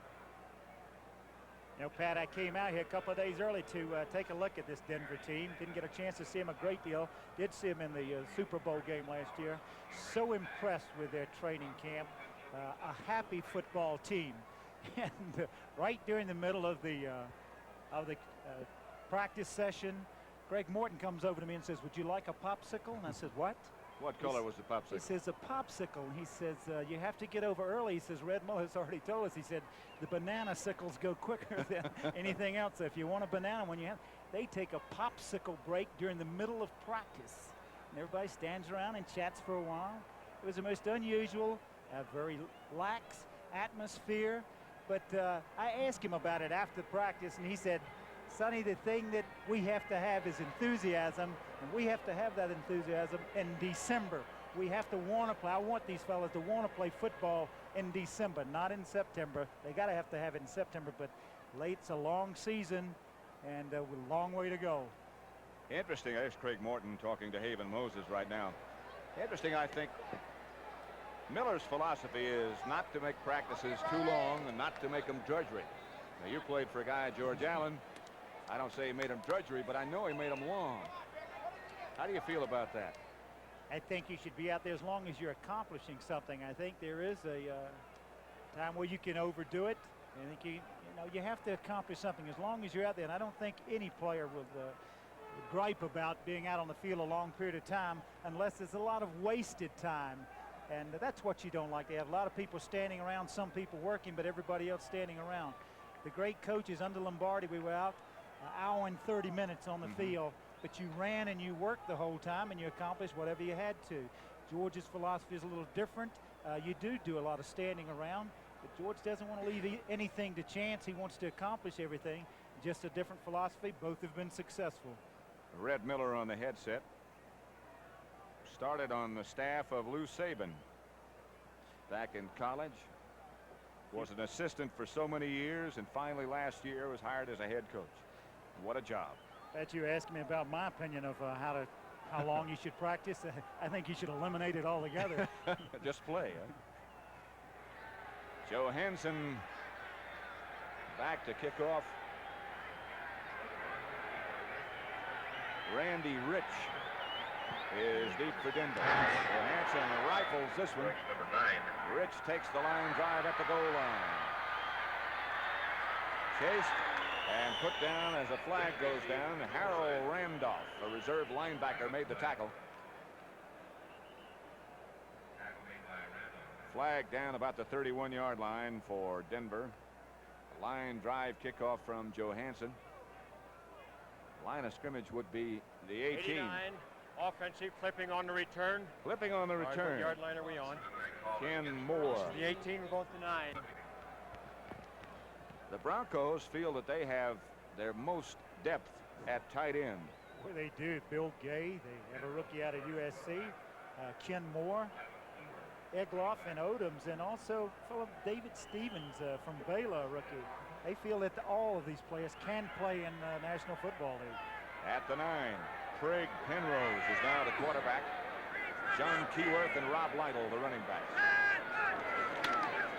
You know, Pat, I came out here a couple of days early to take a look at this Denver team. Didn't get a chance to see him a great deal. Did see him in the Super Bowl game last year. So impressed with their training camp. A happy football team. And right during the middle of the practice session, Greg Morton comes over to me and says, would you like a popsicle? And I said, what? What color was the popsicle? He says, a popsicle. And he says, you have to get over early. He says, Red Miller has already told us. He said, the banana sickles go quicker than anything else. So if you want a banana, they take a popsicle break during the middle of practice. And everybody stands around and chats for a while. It was the most unusual, very lax atmosphere. But I asked him about it after practice, and he said, Sonny, the thing that we have to have is enthusiasm, and we have to have that enthusiasm in December. We have to want to play. I want these fellas to want to play football in December, not in September. They got to have it in September, but it's a long season and a long way to go. Interesting. There's Craig Morton talking to Haven Moses right now. Interesting, I think. Miller's philosophy is not to make practices too long and not to make them drudgery. Now, you played for a guy, George Allen. I don't say he made them drudgery, but I know he made them long. How do you feel about that? I think you should be out there as long as you're accomplishing something. I think there is a time where you can overdo it. I think you have to accomplish something as long as you're out there. And I don't think any player would gripe about being out on the field a long period of time unless there's a lot of wasted time. And that's what you don't like. They have a lot of people standing around, some people working, but everybody else standing around. The great coaches under Lombardi, we were out an hour and 30 minutes on the field, but you ran and you worked the whole time and you accomplished whatever you had to. George's philosophy is a little different. You do a lot of standing around, but George doesn't want to leave anything to chance. He wants to accomplish everything. Just a different philosophy. Both have been successful. Red Miller on the headset. Started on the staff of Lou Saban back in college. Was an assistant for so many years, and finally last year was hired as a head coach. What a job. Bet you asked me about my opinion of how long you should practice. I think you should eliminate it altogether. Just play, huh? Joe Hansen back to kick off. Randy Rich is deep for Denver. Johansson rifles this one. Rich takes the line drive at the goal line. Chased and put down as a flag goes down. Harold Randolph, a reserve linebacker, made the tackle. Flag down about the 31-yard line for Denver. Line drive kickoff from Johansson. Line of scrimmage would be the 18. 89, offensive clipping on the return. Clipping on the return. What yard line are we on? Ken Moore. The 18, we're going to 9. The Broncos feel that they have their most depth at tight end. Well, they do. Bill Gay. They have a rookie out of USC. Ken Moore, Egloff, and Odoms, and also fellow David Stevens from Baylor, rookie. They feel that all of these players can play in the National Football League. At the 9, Craig Penrose is now the quarterback. John Keyworth and Rob Lytle, the running backs.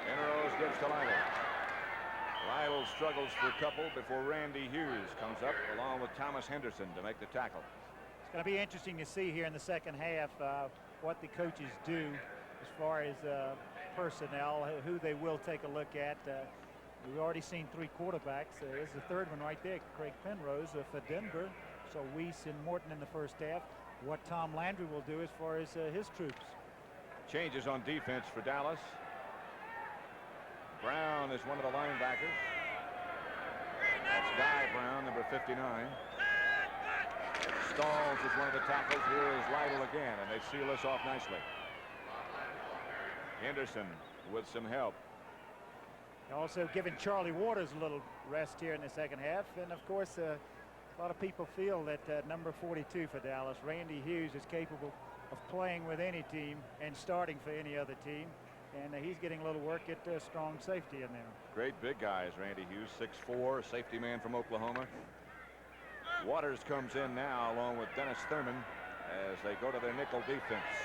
Penrose gives to Lytle. Lytle struggles for a couple before Randy Hughes comes up along with Thomas Henderson to make the tackle. It's going to be interesting to see here in the second half what the coaches do as far as personnel, who they will take a look at. We've already seen 3 quarterbacks. There's the third one right there, Craig Penrose for Denver. So Weiss and Morton in the first half. What Tom Landry will do as far as his troops. Changes on defense for Dallas. Brown is one of the linebackers. That's Guy Brown, number 59. Stalls is one of the tackles. Here is Lytle again, and they seal this off nicely. Henderson with some help. Also giving Charlie Waters a little rest here in the second half. And of course, a lot of people feel that number 42 for Dallas, Randy Hughes, is capable of playing with any team and starting for any other team. And he's getting a little work at strong safety in there. Great big guys, Randy Hughes, 6'4", safety man from Oklahoma. Waters comes in now along with Dennis Thurman as they go to their nickel defense.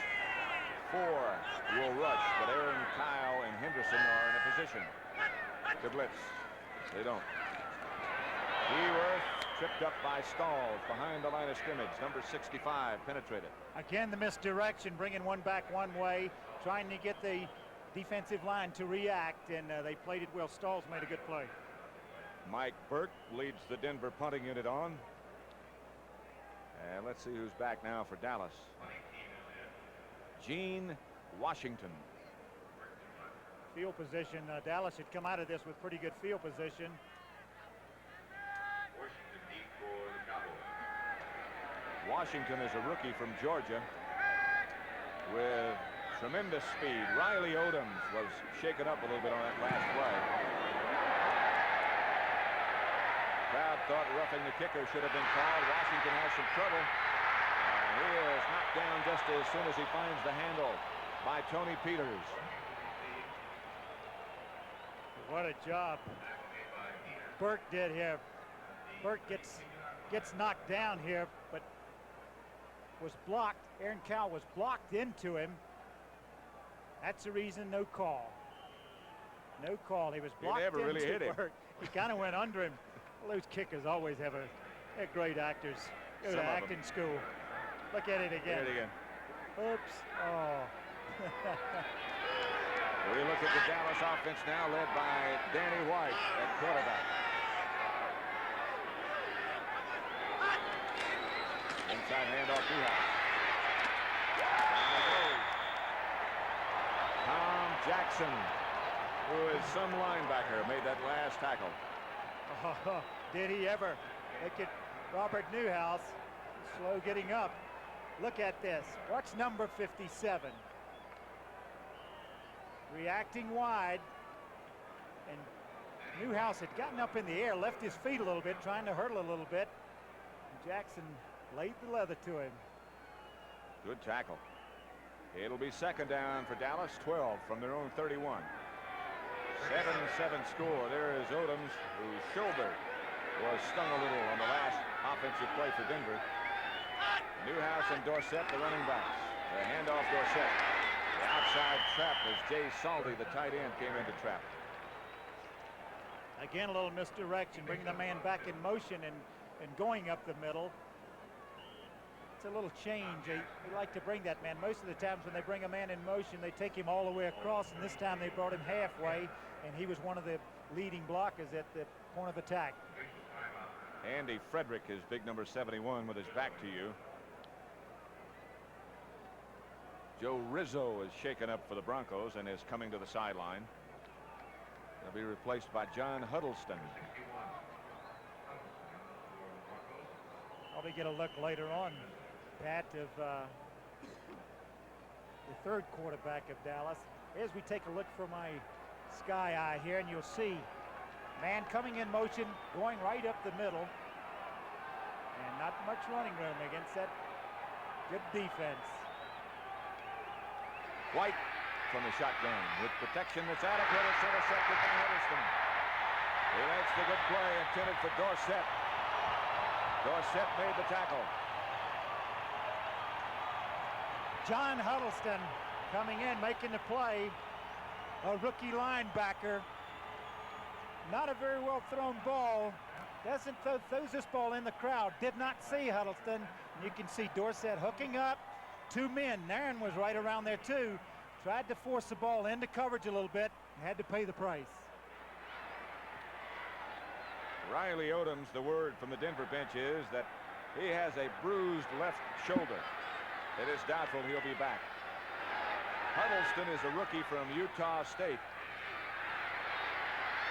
4 will rush, but Aaron, Kyle, and Henderson are in a position to blitz. They don't. Keyworth tripped up by Stalls behind the line of scrimmage. Number 65 penetrated. Again, the misdirection, bringing one back one way, trying to get the defensive line to react, and they played it well. Stalls made a good play. Mike Burke leads the Denver punting unit on. And let's see who's back now for Dallas. Gene Washington. Field position. Dallas had come out of this with pretty good field position. Washington is a rookie from Georgia with tremendous speed. Riley Odoms was shaken up a little bit on that last play. Crowd thought roughing the kicker should have been called. Washington has some trouble. And he is knocked down just as soon as he finds the handle by Tony Peters. What a job Burke did here. Burke gets knocked down here, but was blocked. Aaron Cowell was blocked into him. That's the reason no call. No call. He was blocked He never into really hit him. Burke. He kind of went under him. Well, those kickers always have they're great actors. Go to acting school. Look at it again. Hit it again. Oops. Oh. We look at the Dallas offense now, led by Danny White at quarterback. Inside handoff to Newhouse. Tom Jackson, who is some linebacker, made that last tackle. Oh, did he ever? Look at Robert Newhouse, slow getting up. Look at this. Watch number 57. Reacting wide. And Newhouse had gotten up in the air, left his feet a little bit, trying to hurdle a little bit. And Jackson laid the leather to him. Good tackle. It'll be second down for Dallas, 12 from their own 31. 7-7 score. There is Odoms, whose shoulder was stung a little on the last offensive play for Denver. Newhouse and Dorsett, the running backs. The handoff Dorsett. The outside trap as Jay Salty, the tight end, came into trap. Again, a little misdirection, bringing the man back in motion and going up the middle. It's a little change. They like to bring that man. Most of the times when they bring a man in motion, they take him all the way across, and this time they brought him halfway, and he was one of the leading blockers at the point of attack. Andy Frederick is big number 71 with his back to you. Joe Rizzo is shaken up for the Broncos and is coming to the sideline. He'll be replaced by John Huddleston. Probably get a look later on, Pat, of the third quarterback of Dallas. As we take a look from my sky eye here, and you'll see man coming in motion, going right up the middle, and not much running room against that good defense. White from the shotgun with protection that's adequate. It's intercepted by Huddleston. He makes the good play intended for Dorsett. Dorsett made the tackle. John Huddleston coming in, making the play. A rookie linebacker. Not a very well thrown ball. Doesn't throws this ball in the crowd. Did not see Huddleston. You can see Dorsett hooking up. Two men. Nairn was right around there too. Tried to force the ball into coverage a little bit. Had to pay the price. Riley Odoms, the word from the Denver bench is that he has a bruised left shoulder. It is doubtful he'll be back. Huddleston is a rookie from Utah State.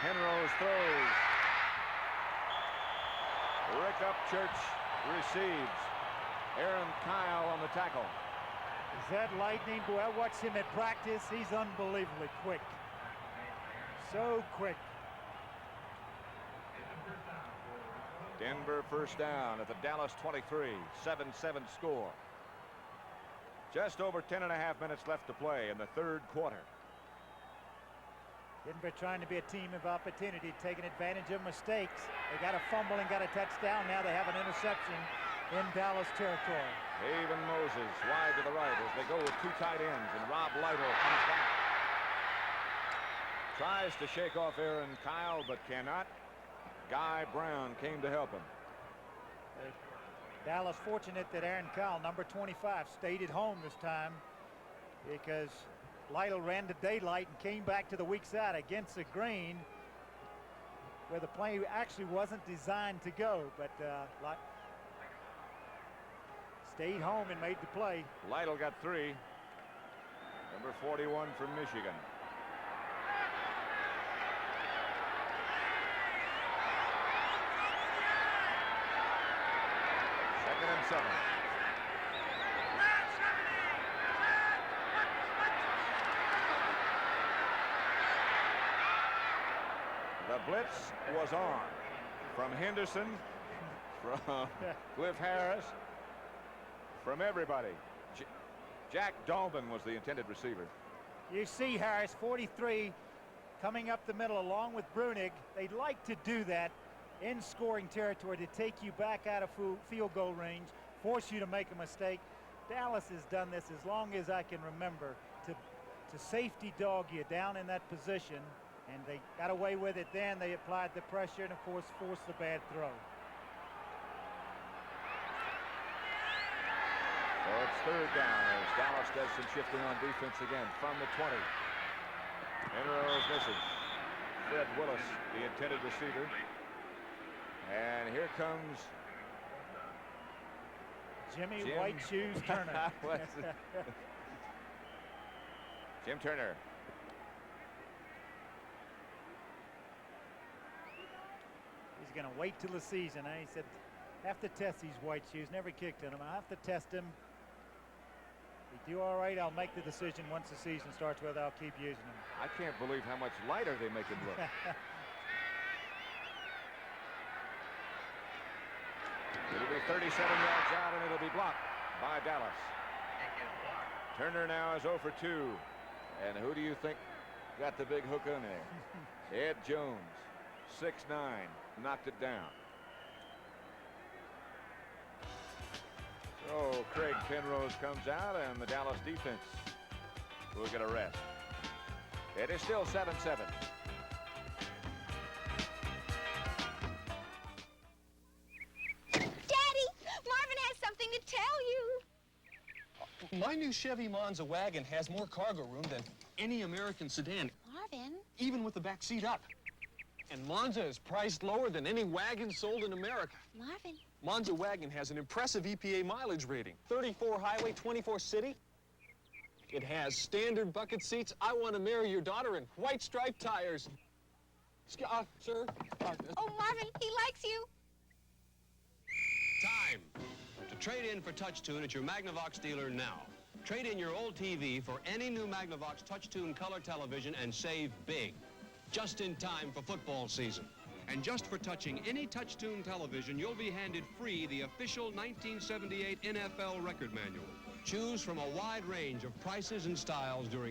Penrose throws. Rick Upchurch receives. Aaron Kyle on the tackle. Is that lightning? Boy, I watched him at practice. He's unbelievably quick. So quick. Denver first down at the Dallas 23. 7-7 score. Just over 10.5 minutes left to play in the third quarter. Denver trying to be a team of opportunity, taking advantage of mistakes. They got a fumble and got a touchdown. Now they have an interception in Dallas territory. Haven Moses wide to the right as they go with two tight ends, and Rob Lytle comes back. Tries to shake off Aaron Kyle, but cannot. Guy Brown came to help him. Dallas fortunate that Aaron Kyle, number 25, stayed at home this time because Lytle ran to daylight and came back to the weak side against the green where the play actually wasn't designed to go, but stayed home and made the play. Lytle got 3. Number 41 from Michigan. Second and 7. The blitz was on from Henderson, from Cliff Harris, from everybody. Jack Dalton was the intended receiver. You see Harris, 43, coming up the middle along with Brunig. They'd like to do that in scoring territory to take you back out of field goal range, force you to make a mistake. Dallas has done this as long as I can remember to safety dog you down in that position, and they got away with it then. They applied the pressure and, of course, forced the bad throw. So it's third down as Dallas does some shifting on defense again from the 20. Enros misses. Fred Willis, the intended receiver. And here comes Jimmy White Shoes Turner. Jim Turner. He's going to wait till the season. He said, have to test these white shoes. Never kicked in them. I have to test them. If they do all right, I'll make the decision once the season starts whether I'll keep using them. I can't believe how much lighter they make him look. It'll be 37 yards out, and it'll be blocked by Dallas. Turner now is 0 for 2. And who do you think got the big hook on there? Ed Jones, 6'9", knocked it down. So Craig Penrose comes out, and the Dallas defense will get a rest. It is still 7-7. My new Chevy Monza wagon has more cargo room than any American sedan. Marvin? Even with the back seat up. And Monza is priced lower than any wagon sold in America. Marvin? Monza wagon has an impressive EPA mileage rating. 34 highway, 24 city. It has standard bucket seats. I want to marry your daughter in white striped tires. Sir? Oh, Marvin, he likes you. Time to trade in for TouchTune at your Magnavox dealer now. Trade in your old TV for any new Magnavox TouchTune color television and save big. Just in time for football season. And just for touching any TouchTune television, you'll be handed free the official 1978 NFL record manual. Choose from a wide range of prices and styles during